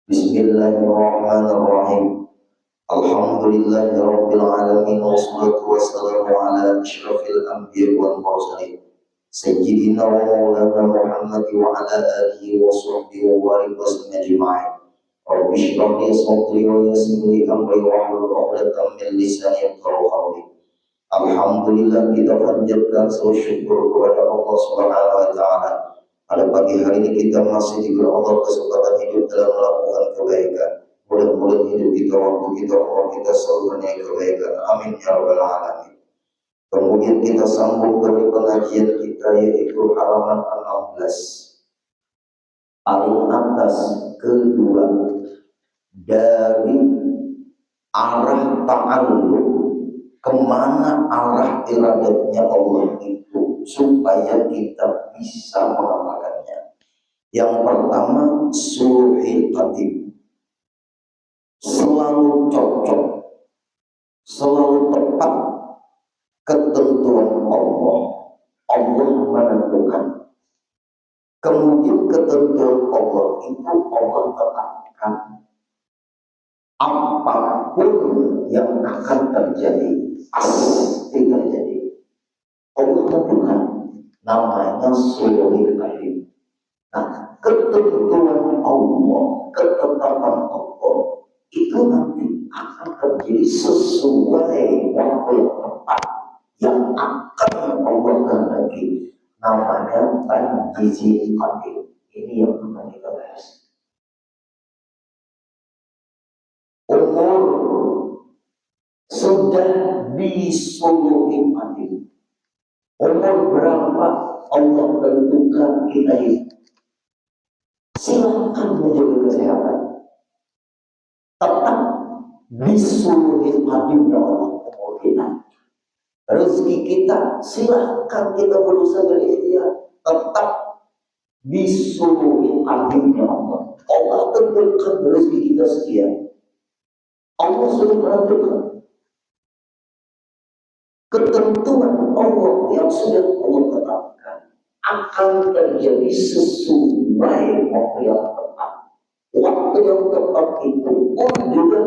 Bismillahirrahmanirrahim. Alhamdulillahirabbil alamin wassalatu wassalamu ala asyrafil anbiya'i wal mursalin sayyidina wa maulana Muhammad wa ala alihi wa sahbihi wa barik ajma'in. Rabbi shrah li sadri wa yassir li amri wahlul 'uqdatam min lisani yafqahu qawli. Alhamdulillah, kita panjatkan syukur kepada Allah Subhanahu wa taala. Pada pagi hari ini kita masih diberi Allah kesempatan hidup dalam melakukan kebaikan. Mudah-mudahan hidup kita, waktu kita, umur kita selalu penuh kebaikan. Amin ya rabbal alamin. Kemudian kita sambung dari pengajian kita, yaitu halaman 16 paling atas kedua dari arah ta'alluq, kemana arah iradatnya Allah itu supaya kita bisa mengamalkannya. Yang pertama, sulhul qadim, selalu cocok, selalu tepat ketentuan Allah. Allah menentukan, kemudian ketentuan Allah itu Allah tetapkan. Apapun yang akan terjadi pasti terjadi. Allah tentukan, namanya sulhul qadim. Nah, ketentuan Allah, ketetapan Allah itu nanti akan terjadi sesuai waktu yang tepat yang akan Allah kehendaki. Namanya tanjizil qadim. Ini yang akan kita bahas. Umur sudah disuluhi mati. Umur berapa Allah tentukan kita ini. Silakan menjaga kesehatan. Tetap disuluhi matinya Allah umur kita. Rezeki kita silakan kita berusaha berikhtiar. Tetap disuluhi matinya Allah. Allah tentukan rezeki kita sekian. Allah sudah menentukan ketentuan Allah yang sudah Allah tetapkan akan terjadi sesuai waktu yang tepat. Waktu yang tepat itu pun juga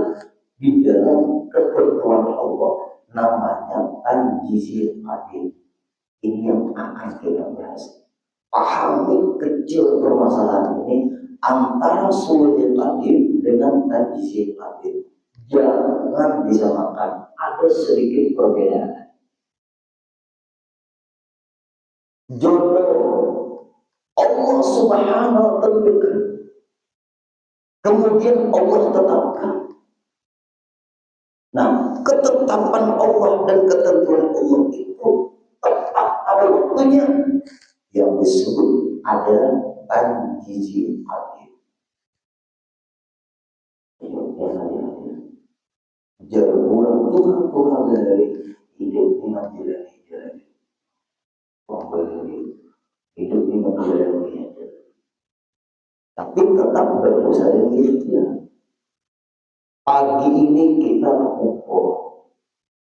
di dalam ketentuan Allah, namanya tanjizil qadim. Ini yang akan kita bahas. Pahami kecil permasalahan ini antara sulhul qadim dengan tanjizil qadim. Jangan disamakan, ada sedikit perbedaan. Jodoh Allah Subhanahu wa tentukan, kemudian Allah tetapkan. Nah, ketetapan Allah dan ketentuan Allah itu tepat pada waktunya, yang disebut adalah tanjizil qadim. Jangan Tuhan dari hidup dengan jalan hidup dengan jalan. Tapi tetap berusaha dengan ikhtiar. Pagi ini kita mengukur,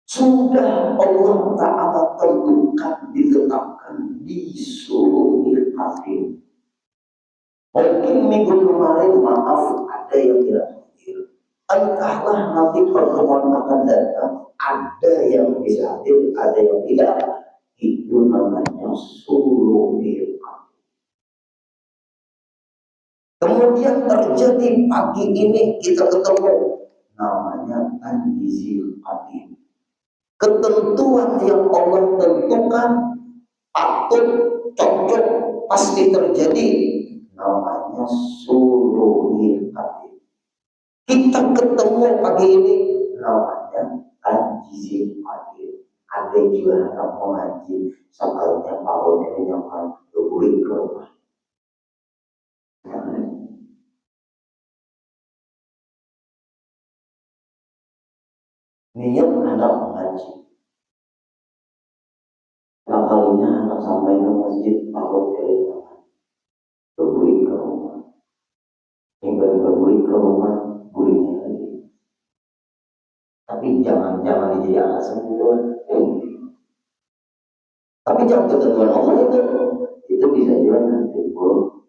sudah Allah Ta'ala tentukan, ditetapkan di sulhul qadim. Mungkin minggu kemarin, maaf, ada yang tidak hadir. Entahlah nanti pertemuan akan datang, ada yang bisa hadir, ada yang tidak. Itu namanya sulhul qadim. Kemudian terjadi pagi ini kita ketemu, namanya tanjizil qadim. Ketentuan yang Allah tentukan patut, cocok, pasti terjadi, namanya sulhul qadim. Kita ketemu pagi ini, namanya tanjizil qadim. Ada juga anak mengaji, sekalinya tahun ini yang akan berbalik ke rumah. Niat anak mengaji. Kalinya anak sampai ke masjid, tahun ini berbalik ke rumah. Hingga berbalik ke rumah, bulinya lagi. Tapi jangan jadi alasan itu. Tapi jangan ketentuan Allah itu bisa juga timbul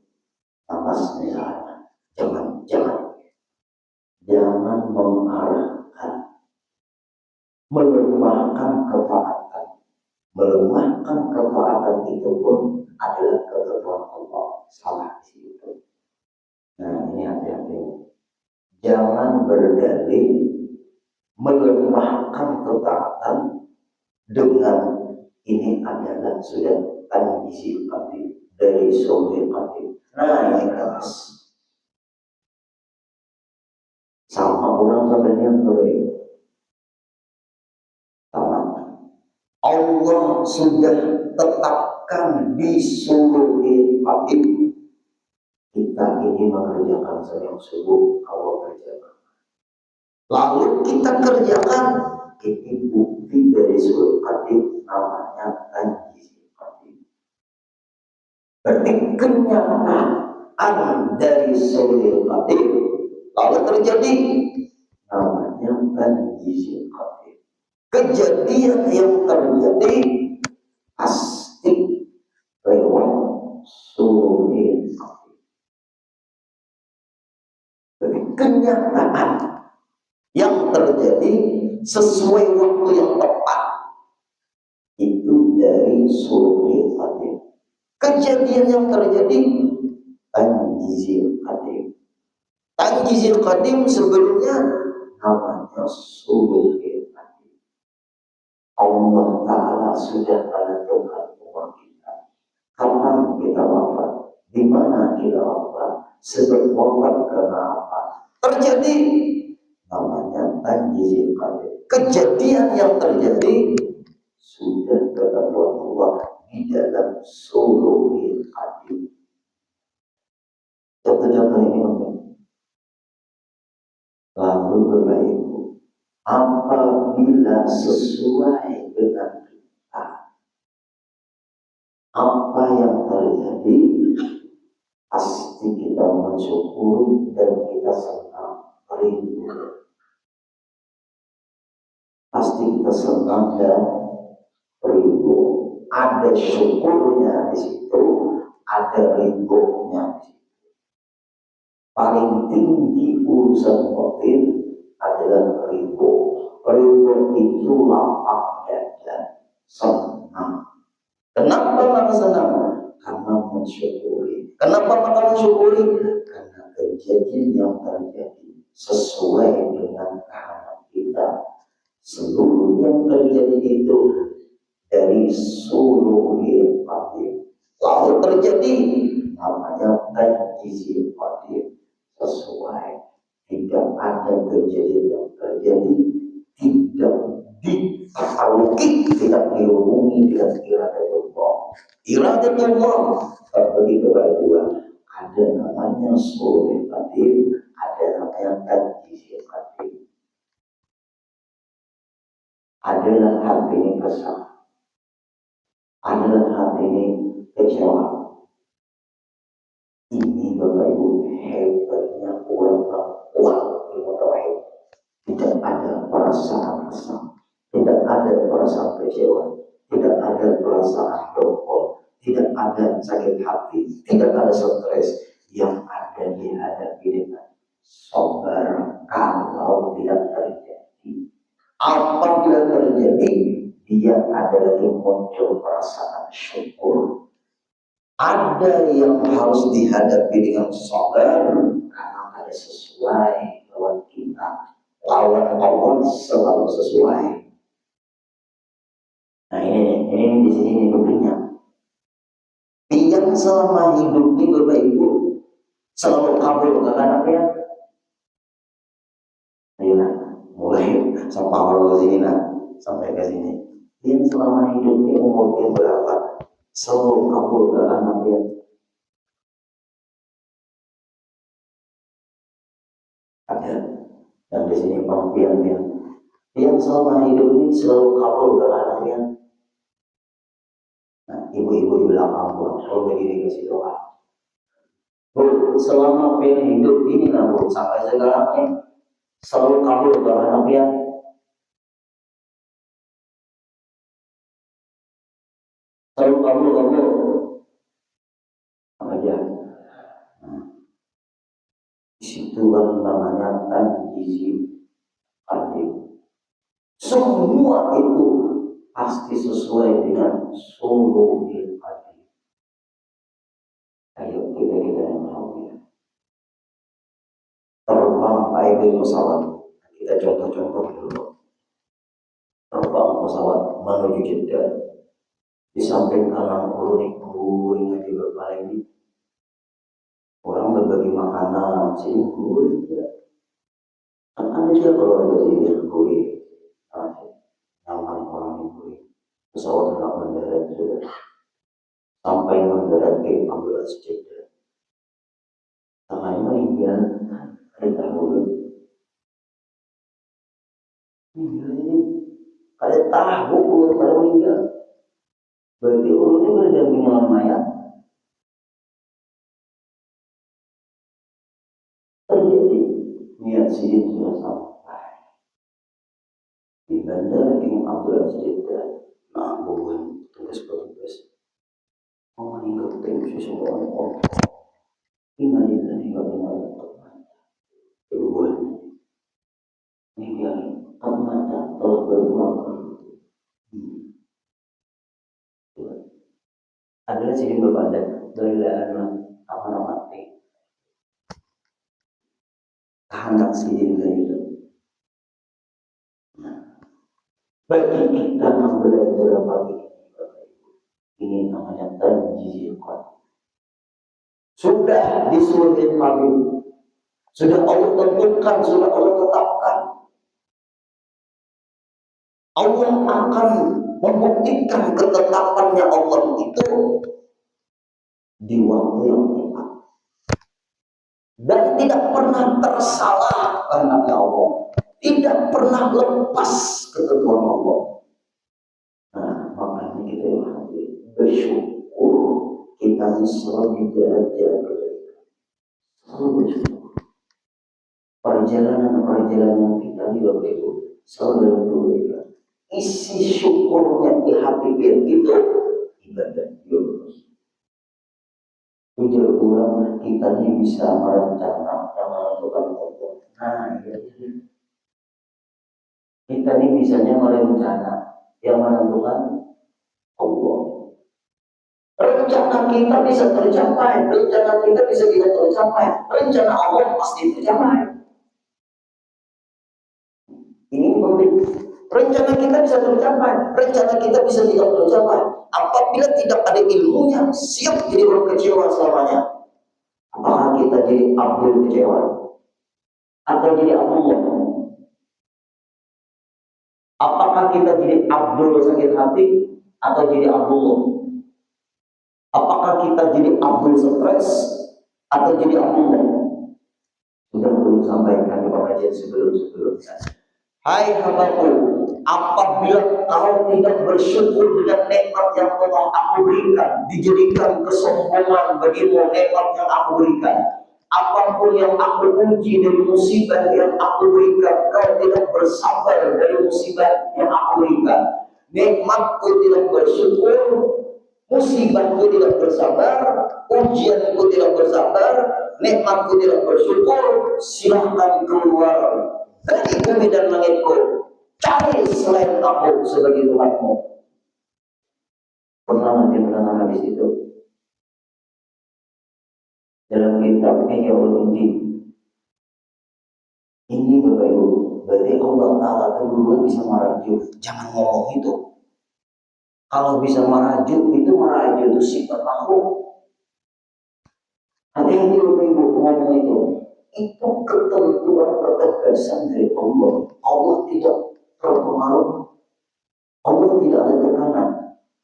panas misalnya. Jangan. dengan mengarahkan, melemahkan ketaatan. Melemahkan ketaatan itu pun adalah ketentuan Allah. Salah di situ. Nah, ini hati-hati. Jangan berdalil melemahkan ketaatan dengan ini adalah sudah tanjizil qadim dari sulhul qadim. Nah, ini keras. Sama orang sebenarnya sama. Allah sudah tetapkan di sulhul qadim. Kita ini mengerjakan salat subuh, Allah kerjakan. Lalu kita kerjakan, ini bukti dari sulhul qadim, namanya tanjizil qadim. Berarti kenyataan dari sulhul qadim lalu terjadi, namanya tanjizil qadim. Kejadian yang terjadi pasti lewat sulhul qadim. Jadi kenyataan yang terjadi sesuai waktu yang tepat itu dari sulhul qadim. Kejadian yang terjadi tanjizil qadim. Tanjizil qadim sebelumnya namanya sulhul qadim. Allah Ta'ala sudah menentukan umur kita. Kapan kita wafat? Di mana kita wafat? Sebelum wafat karena apa? Terjadi namanya tanjizil qadim. Kejadian yang terjadi sudah ketentuan Allah di dalam sulhul qadim. Contoh-contoh ini penting. Lalu Bapak Ibu, apabila sesuai dengan kita, apa yang terjadi, pasti kita mensyukuri dan kita senang rindu. Pasti kita senang dan rindu. Ada syukurnya di situ, ada rindunya di situ. Paling tinggi urusan batin adalah rindu. Rindu itu lapang dada, senang. Kenapa maka senang? Karena mensyukuri. Kenapa maka mensyukuri? Karena kejadian yang terjadi sesuai dengan kehendak kita. Seluruh yang terjadi itu dari sulhul qadim. Lalu terjadi namanya tanjizil qadim. Sesuai, tidak ada kejadian yang terjadi tidak ditaklukkan, tidak dihubungi dengan iradatullah. Iradatullah terbagi dua, ada namanya sulhul qadim, ada namanya tanjizil qadim. Adalah hati ini kesal, adalah hati ini kecewa. Ini Bapak Ibu hebatnya orang kuat ilmu tauhid. Tidak ada perasaan kesal, tidak ada perasaan kecewa, tidak ada perasaan dongkol, tidak ada sakit hati, tidak ada stres. Yang ada dihadapi dengan sabar kalau tidak terjadi. Apabila terjadi, dia ada lagi muncul perasaan syukur. Ada yang harus dihadapi dengan sabar karena ada sesuai lawan kita. Lawan Allah selalu sesuai. Nah ini di sini ini pentingnya. Yang selama hidup ini Bapak Ibu selalu kabur ke anaknya. Ayolah, mulai sampai awal sini sampai ke sini. Yang selama hidup ini umurnya berapa? Selalu kabur ke anaknya. Ada yang di sini pembiannya. Yang selama hidup ini selalu kabur ke anaknya. Nah, ibu-ibu di belakang gua, kalau berdiri kasih doa. Bu, selama hidup ini Bu, sampai sekarang ini selalu kabur ke anaknya. Selalu kabur. Apa aja? Di situ Itulah namanya tanjizi adil. Semua itu pasti sesuai dengan sulhul adil. Ayo kita yang mau ya. Terbang pakai pesawat. Kita contoh-contoh dulu. Terbang pesawat menuju Jeddah. Di samping kanan uring aja berpaling. Orang berbagi makanan, sini gurih ya. Kan ada juga kalau ada sini gurih, nyaman orang yang gurih. Pesawat hendak mendarat sudah sampai mendarat ke Abdullah Jeddah. Namanya India, ada tahu ini ada tahu belum tahu India. Berarti urutnya berdampingan mayat. Terjadi niat sihir sudah sampai di bandara King Abdullah Jeddah. Nah, bukan tugas-tugas mau meninggal tim semua orang. Ini nggak benar. Bukan ini tak mata telah berulang. Adalah sini berpandang dari adalah apa mati. Kehendak sihir itu. Bagi kita yang belajar pagi ini namanya tanjizil qalb. Sudah disuruh pagi, sudah Allah tentukan, sudah Allah tetapkan. Allah akan membuktikan ketetapannya Allah itu di waktu yang tepat dan tidak pernah tersalah kehendaknya Allah, tidak pernah lepas ketentuan Allah. Nah, makanya kita harus bersyukur kita selalu jalan-jalan kebaikan. Selalu bersyukur. Perjalanan kita juga begitu. Selalu dalam kebaikan. Isi syukurnya di hati kita ibadah terus. Ujar ulang kita ini bisa merencana yang menentukan Allah. Nah, ya. Kita ini bisanya merencana yang menentukan Allah. Rencana kita bisa tercapai, rencana kita bisa tidak tercapai, rencana Allah pasti tercapai. Ini penting. Rencana kita bisa tercapai, rencana kita bisa tidak tercapai. Apabila tidak ada ilmunya, siap jadi orang kecewa selamanya. Apakah kita jadi Abdul kecewa? Atau jadi Abdullah? Apakah kita jadi Abdul sakit hati? Atau jadi Abdullah? Apakah kita jadi Abdul stres? Atau jadi Abdullah? Sudah belum sampaikan di pengajian sebelum-sebelumnya. Hai hambaku, apabila kau tidak bersyukur dengan nikmat yang telah aku berikan, dijadikan kesombongan bagimu nikmat yang aku berikan. Apapun yang aku uji dari musibah yang aku berikan, kau tidak bersabar dari musibah yang aku berikan. Nikmatku tidak bersyukur, musibahku tidak bersabar, ujianku tidak bersabar, nikmatku tidak bersyukur. Silahkan keluar dari bumi dan langitku, cari selain aku sebagai Tuhanmu. Pernah nanti mendengar di situ dalam kitab Ihya Ulumuddin. Ini Bapak Ibu, berarti Allah Taala keduluan bisa merajuk. Jangan ngomong itu. Kalau bisa merajuk itu sifat makhluk. Hati-hati Bapak Ibu ngomong itu. Itu ketentuan ketegasan dari Allah. Allah tidak terpengaruh, Allah tidak ada tekanan.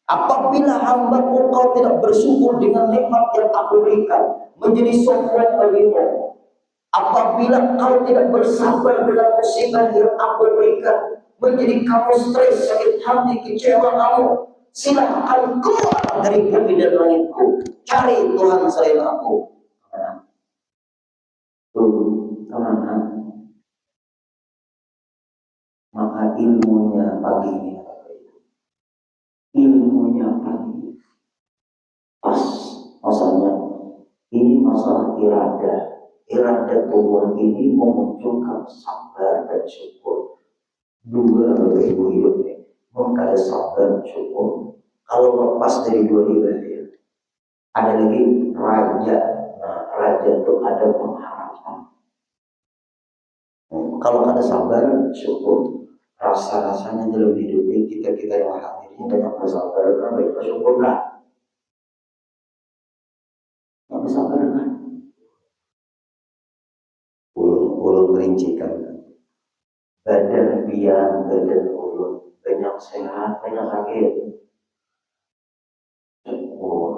Apabila hamba kau tidak bersyukur dengan nikmat yang aku berikan, menjadi sombong bagimu. Apabila kau tidak bersabar dengan musibah yang aku berikan, menjadi kamu stres, sakit hati, kecewa kamu, silakan keluar dari bumi dan langitku, cari Tuhan selain aku. Teman-teman, maka ilmunya pagi ini, ilmunya pagi pas masanya ini masalah irada iradatullah ini memunculkan sabar dan syukur. Dua Bapak Ibu hidup ini, ada sabar dan syukur. Kalau lepas dari dua ibadah, ada lagi raja. Nah, raja itu ada pengharapan. Kalau ada sabar, syukur, rasa-rasanya dalam hidup ini kita yang hadirnya banyak bersabar, banyak bersyukur lah. Yang bersabar kan? Ulun merincikan. Badan pian, badan ulun, banyak sehat, banyak sakit. Syukur.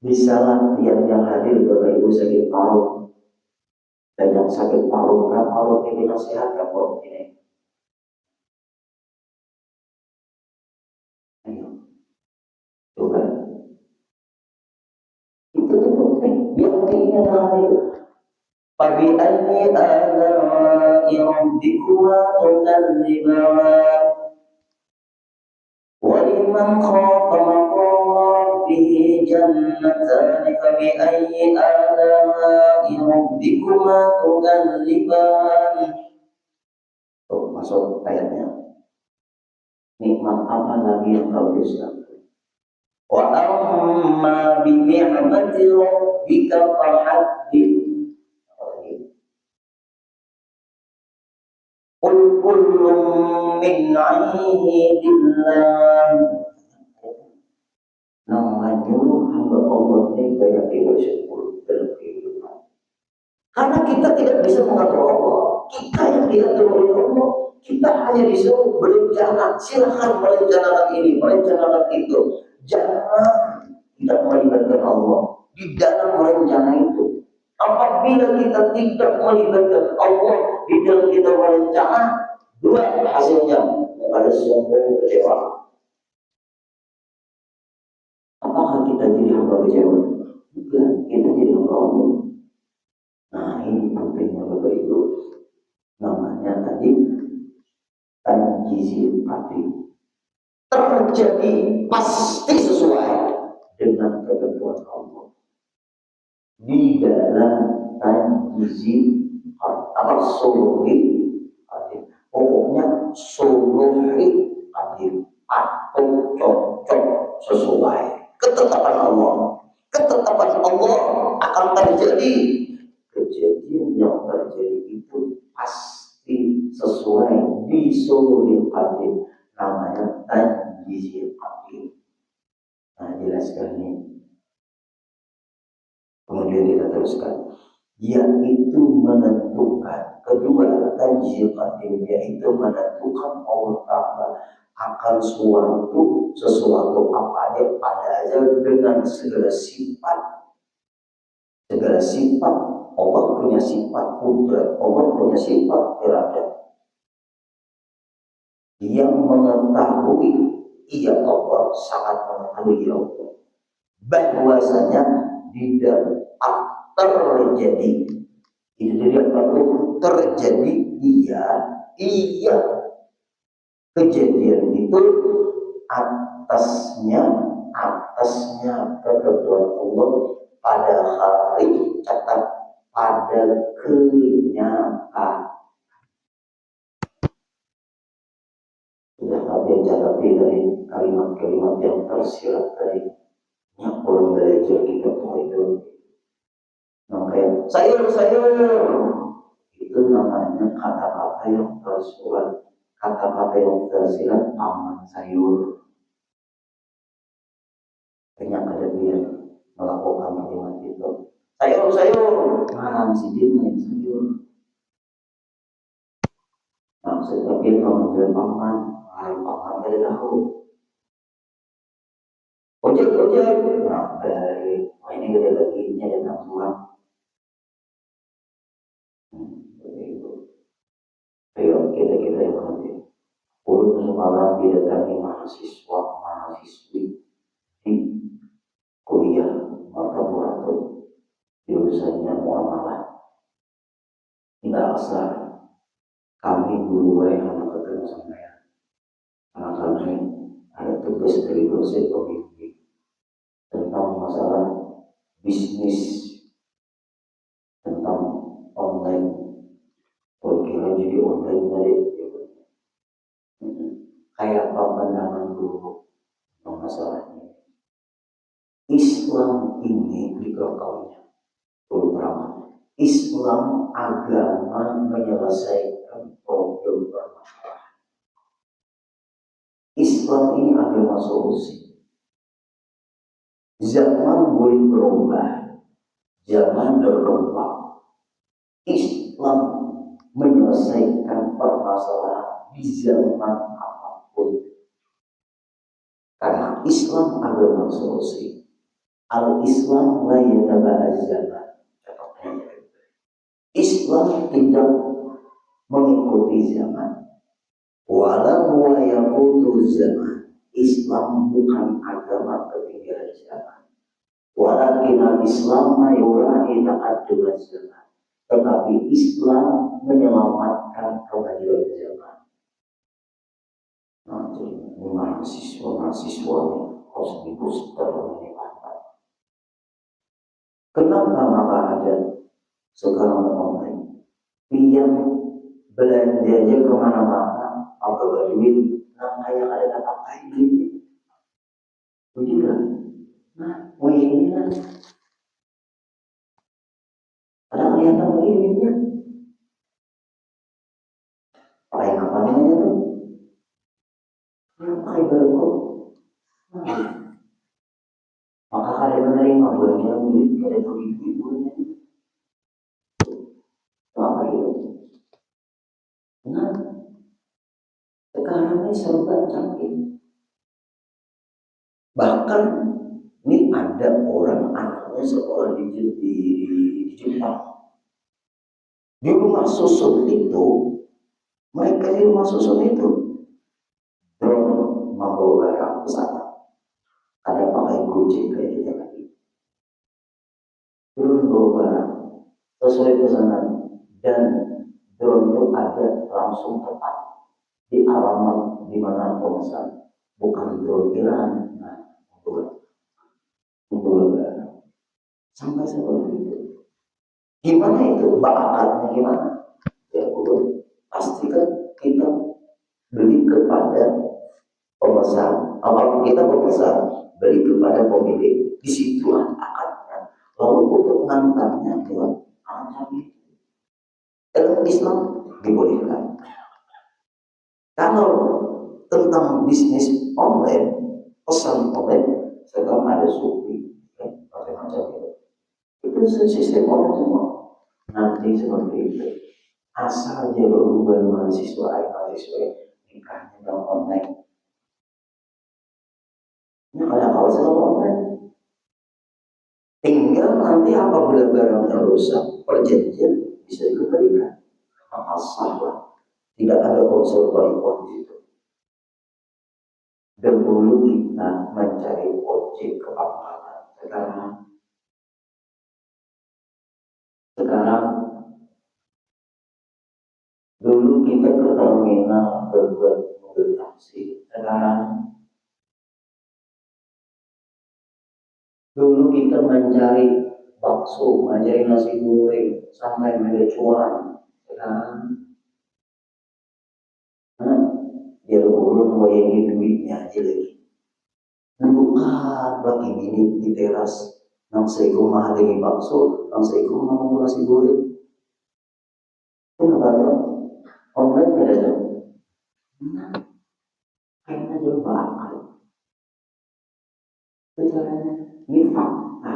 Bisalah yang hadir Bapak Ibu sakit paru, banyak sakit paru, kalau ini banyak sehat kan kok ini. Coba. Itu penting. Yang pentingnya hadir. فَبِأَيِّ آلَاءِ رَبِّكُمَا تُكَذِّبَانِ وَلِمَنْ خَافَ مَقَامَ رَبِّهِ جَنَّتَانِ فَبِأَيِّ آلَاءِ رَبِّكُمَا تُكَذِّبَانِ. Masuk ayatnya. Nikmat apa lagi yang kau dustakan? Wa amma bi ni'mati rabbika fahaddith. Qul kullun min 'indillah. Namanya hamba Allah ini banyak bersyukur dalam kehidupan. Karena kita tidak bisa mengatur Allah, kita yang diatur oleh Allah. Kita hanya disuruh berencana, silahkan merencanakan ini, merencanakan itu. Jangan tidak melibatkan Allah di dalam merencana itu. Apabila kita tidak melibatkan Allah di dalam kita berencana, dua hasilnya, ada sombong, kecewa. Apakah kita jadi hamba kecewa? Bukan, kita jadi hamba Allah. Nah, ini pentingnya Bapak Ibu. Namanya tadi tanjizil pati. Terjadi pasti sesuai dengan ketentuan Allah. Di dalam tanjizil apa suluhi adil. Pokoknya suluhi adil, atau cocok sesuai ketetapan Allah. Ketetapan Allah akan terjadi. Kejadian yang terjadi itu pasti sesuai di suluhi adil. Namanya tanjizil adil. Nah, jelaskan ini. Kemudian kita teruskan, yaitu menentukan kedua tanjizil adil, yaitu menentukan Allah Ta'ala akan sesuatu apa aja pada aja dengan segala sifat Allah punya sifat kudrat, Allah punya sifat iradah. Yang mengetahui ia Allah sangat mengetahui ya Allah bahwasanya tidak terjadi itu tidak perlu terjadi iya kejadian itu atasnya ketentuan Allah pada hari catat pada kenyataan. Sudah kalian catati dari kalimat-kalimat yang tersirat tadi yang orang belajar kita itu. Makanya sayur itu namanya kata-kata yang tersurat, kata-kata yang tersirat aman sayur. Banyak ada yang melakukan kalimat itu. Sayur, mana si dia main sayur. Maksudnya dia memanggil paman dari tahu. Ojek, nah dari ini gede lagi ini ada tanggungan. Ayo kita yang nanti. Ulun semalam didatangi mahasiswi di kuliah Martaburatul jurusannya muamalah. Tidak asal kami guru yang ketemu sama ya. Karena kami ada tugas dari dosen pembimbing tentang masalah bisnis, tentang online tadi. Kayak apa pandangan dulu masalahnya. Islam ini dikatakannya terutama Islam agama menyelesaikan problem permasalahan. Islam ini agama solusi. Zaman boleh berubah, zaman berkembang. Islam menyelesaikan permasalahan di zaman apapun. Karena Islam agama solusi. Al-Islam la yataba'az zaman. Islam tidak mengikuti zaman. Walau huwa yaqutu zaman. Islam bukan agama ketinggalan zaman. Walakin al-Islam yura'i taqaddum zaman. Tetapi Islam menyelamatkan kemajuan zaman. Nanti mahasiswa harus dibooster ini apa? Kenapa maka ada sekarang online? Pinjam belanjanya kemana-mana, apa duit? Nah, kayak ada kata kain begitu kan? Nah, ini kan ada kelihatan begini. Pakai apa namanya tuh? Pakai barcode. Maka kalian menerima bulannya duit dari ibu-ibunya. Apa itu? Nah, sekarang ini serba canggih. Bahkan ini ada orang anaknya sekolah di Jepang. Di rumah susun itu, mereka di rumah susun itu drone membawa barang ke sana. Ada pakai Gojek kayak kita lagi. Drone bawa barang sesuai pesanan dan drone itu ada langsung tepat di alamat di mana pemesan, bukan drone Iran. Nah, membawa barang sampai seperti itu. Gimana itu bakatnya gimana? Ya udah pastikan kita beli kepada pemesan. Apalagi kita pemesan beli kepada pemilik. Disitulah akadnya. Lalu untuk mengantarnya adalah akadnya. Dalam Islam dibolehkan. Kalau tentang bisnis online, pesan online, sekarang ada Shopee, macam-macam itu. Itu sistem online semua. Nanti seperti itu. Asal dia berubah mahasiswa nikahnya dalam online. Ini kayak kalau sama online. Tinggal nanti apabila barangnya rusak, perjanjian bisa dikembalikan. Maka sah. Tidak ada unsur penipuan di situ. Dahulu kita mencari ojek ke pangkalan. Sekarang dulu kita ke terminal berbuat mobil taksi. Sekarang dulu kita mencari bakso, mencari nasi goreng sampai megacuan. Sekarang dia urun wayangi duitnya aja lagi. Bukan bagi bini di teras. Nang seiku mahal lagi bakso, nang seiku mahal nasi goreng. Kenapa ya? Online tidak ada. Nah, kayaknya jauh bakal. Bicaranya ini fakta.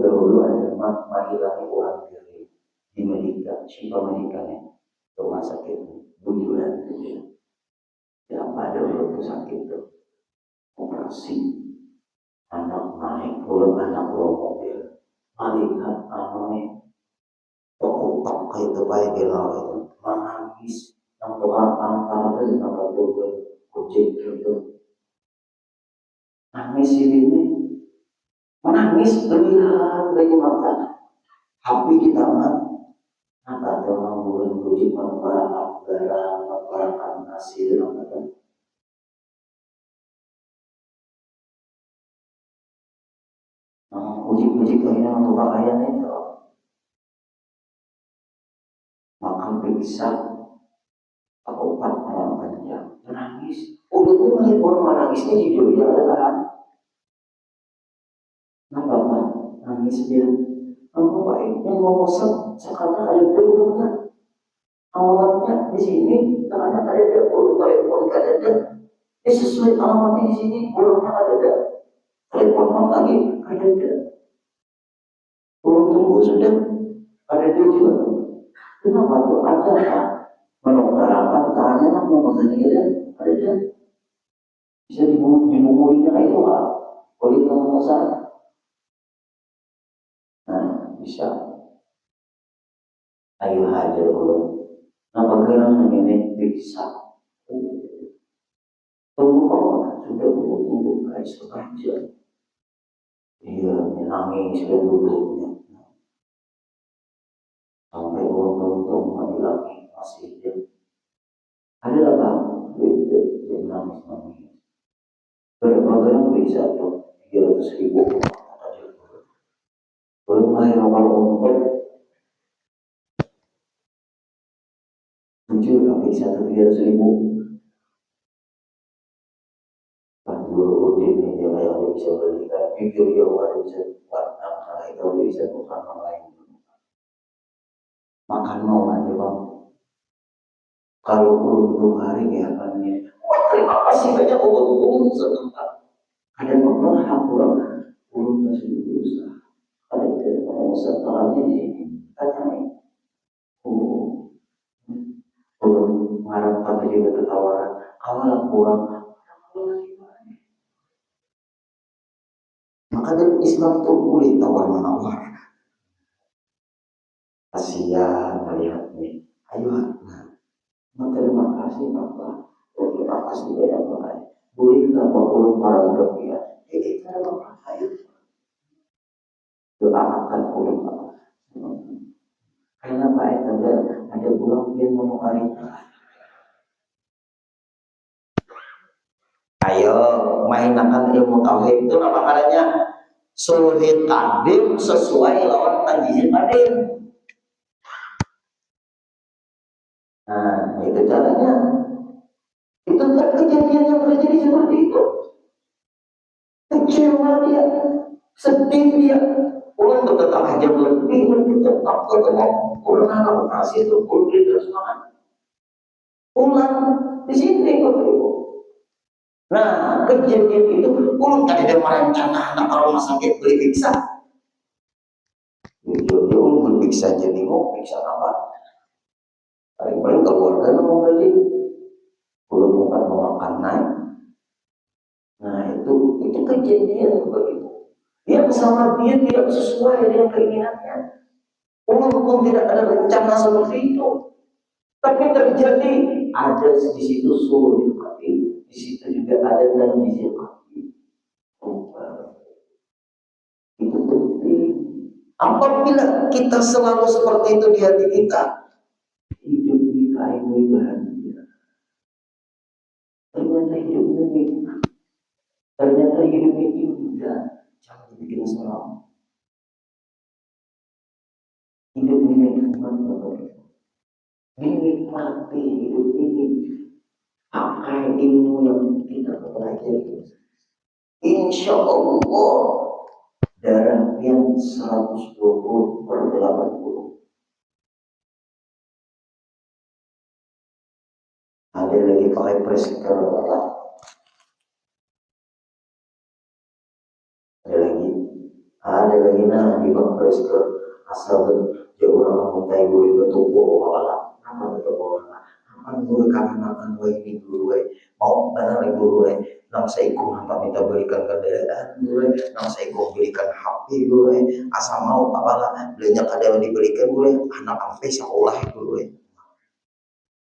Dahulu ada menghilangkan orang diri di Amerika, Shiva Amerikanya, rumah sakit bujuran itu. Ya pada waktu sakit itu operasi, anak naik, anak bawa mobil, melihat anaknya otak kayak itu baik itu menangis, yang doa anak itu sampai turun kucing itu nangis ini. Menangis melihat dari mata, HP di tangan, apa orang bulan buji memperakan barang, memperakan hasil, apa uji-uji keinginan untuk pakaian itu. Maka bisa obat malam panjang, menangis. Udah tuh melihat orang menangisnya jujur dia adalah kenapa Pak? Nangis dia. Kamu baik yang mau bosan sekarang ada dulunya. Alamatnya di sini, ternyata ada telepon ada. Sesuai alamatnya di sini, burungnya ada. Telepon lagi ada. Burung tunggu sudah ada juga. Kenapa tuh ada Pak? Menongkarakan tanya mau saja ada. Bisa dimulainya itu Pak. Boleh kamu saya. Nah, bisa. Ayo hajar dulu. Nah, bagaimana ini bisa? Tunggu sudah tunggu guys, setengah jam. Iya, menangis dan duduknya. Sampai untung mati lagi masih dia. Ada apa? Dia nangis. Bagaimana bisa tuh 300.000 aja. Belum lagi kalau untung 7 nggak bisa tuh 300.000. Guru ini dia yang bisa belikan jujur dia orang bisa buat apa itu dia bisa bukan orang lain. Makan mau aja bang. Kalau untuk hari ya kan ya. Terima kasih banyak untuk senang pak. Ada pernah hak kurang belum masih berusaha. Ada yang mau setelahnya di sini. Tanya nih. Belum mengharapkan juga ketawaran. Awal kurang. Maka dari Islam itu boleh tawar-menawar. Kasihan melihatnya. Ayo, nah, terima kasih Bapak. Terima kasih banyak Bapak. Boleh nggak Bapak para rupiah? Kita Bapak ayo. Doakan oleh Bapak. Karena Pak ada bulan yang mau hari. Ayo, mainkan ilmu tauhid itu apa caranya? Sulit tadim sesuai lawan tanjizin tadim. Nah, itu caranya. Itu kejadian yang terjadi seperti itu. Kecewa dia, sedih dia. Pulang bertetap jam lebih, tetap ketemu. Pulang anak kasih itu, pulang kita semangat. Pulang di sini Ibu. Nah, kejadian itu pulang tadi dia merencana anak kalau rumah sakit beli pizza. Dia beli pizza jadi mau pizza apa? Paling-paling keluarga mau beli. Belum bukan mau makan naik. Nah itu kejadian begitu. Yang sama dia tidak sesuai dengan keinginannya. Walaupun tidak ada rencana seperti itu, tapi terjadi ada di situ sulit hati, di situ juga ada dalam isi hati. Itu penting. Apabila kita selalu seperti itu di hati kita, hidup kita ini bahagia. Ternyata hidup ini ternyata hidup ini indah, jangan bikin seram. Hidup ini nikmat banget. Dinikmati hidup ini. Pakai ilmu yang kita pelajari. Insya Allah darah yang 120/80. Ada lagi pakai presker apa? Ada lagi nah di bawah presker asal jauh orang mentai gue betul apa? Apa betul Akan gue makan gue ini dulu mau benar ibu gue nang saya ikut hampa minta belikan kendaraan gue nang saya ikut belikan HP gue asal mau apalah belinya kadang dibelikan gue anak sampai sekolah gue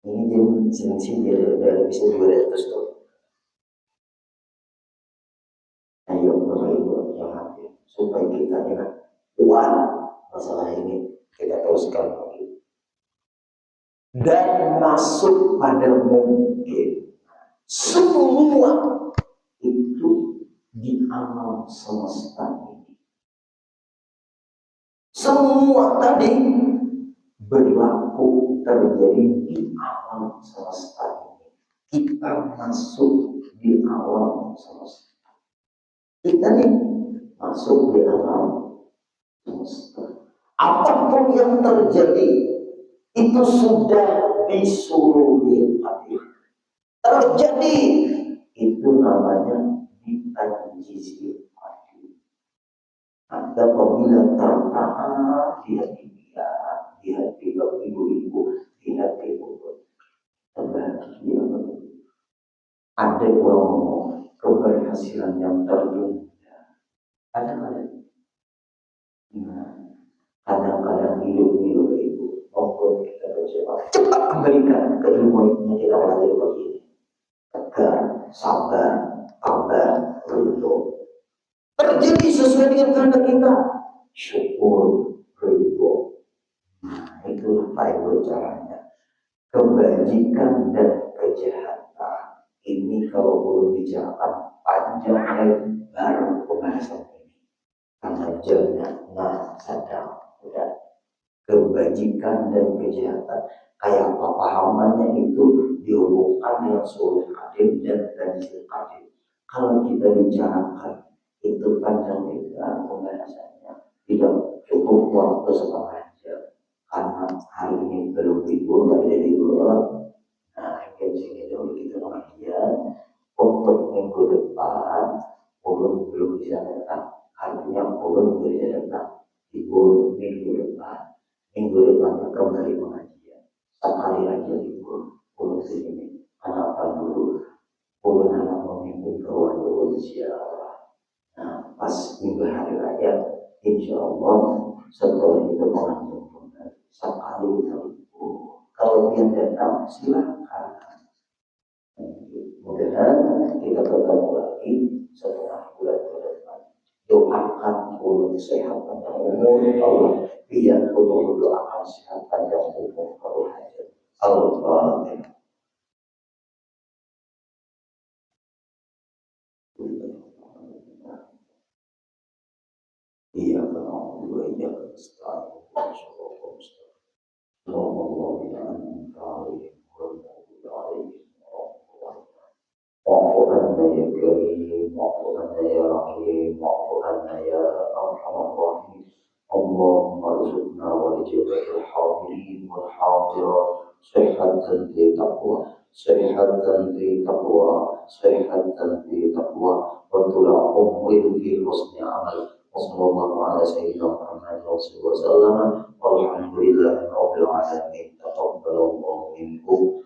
ini dia sering dia bisa juga terus tuh ayo bapak ibu yang hati supaya kita ingat kuat masalah ini kita teruskan lagi dan masuk pada mungkin semua itu di alam semesta ini. Semua tadi berlaku terjadi di alam semesta ini. Kita masuk di alam semesta. Kita nih masuk di alam semesta. Apapun yang terjadi itu sudah disuruh hadir. Terjadi itu namanya ditanjizi hadir. Ada apabila tertanam di hati dia, di hati ibu-ibu, di hati ibu, terbahagia. Ada orang keberhasilan yang tertunda. Kadang-kadang, kadang-kadang hidup ibu maupun kita berjawab cepat kembalikan ke ilmu yang kita belajar begini. Tegar, sabar, tabah, ridho. Terjadi sesuai dengan kehendak kita. Syukur, ridho. Nah, itu baik caranya. Kebajikan dan kejahatan ini kalau belum bicarakan panjang lebar pembahasan ini. Karena jamnya sedang udah kebajikan dan kejahatan. Kayak pemahamannya itu dihubungkan dengan sulh adil dan tanzil adil. Kalau kita bicarakan itu panjang lebar pembahasannya, tidak cukup waktu setengah jam. Karena hari ini belum libur, dari libur. Nah, ini dulu kita pengajian untuk minggu depan, belum bisa datang. Artinya belum bisa datang libur minggu depan. Minggu depannya kembali pengajian. Sekali aja libur, sini. Kenapa dulu? Anak memimpin kawan dulu siapa? Nah, pas minggu hari raya, insya Allah setelah itu pengajian kembali. Sekali libur. Kalau dia datang, silakan. Mudah-mudahan kita bertemu lagi setelah bulan ke depan. Doakan ulun sehat panjang umur Allah, biar ulun doakan sehat panjang umur kalau hajat. Al-Fatihah. Iya kalau dua iya setahun. واعف عنا يا كريم، واعف عنا يا رحيم، واعف عنا يا ارحم الراحمين. اللهم ارزقنا ولجميع الحاضرين والحاضرات صحة في تقوى، صحة في تقوى، صحة في تقوى، وطول عمر في حسن عمل. وصلى الله على سيدنا محمد وسلم، والحمد لله رب العالمين. تقبل الله منكم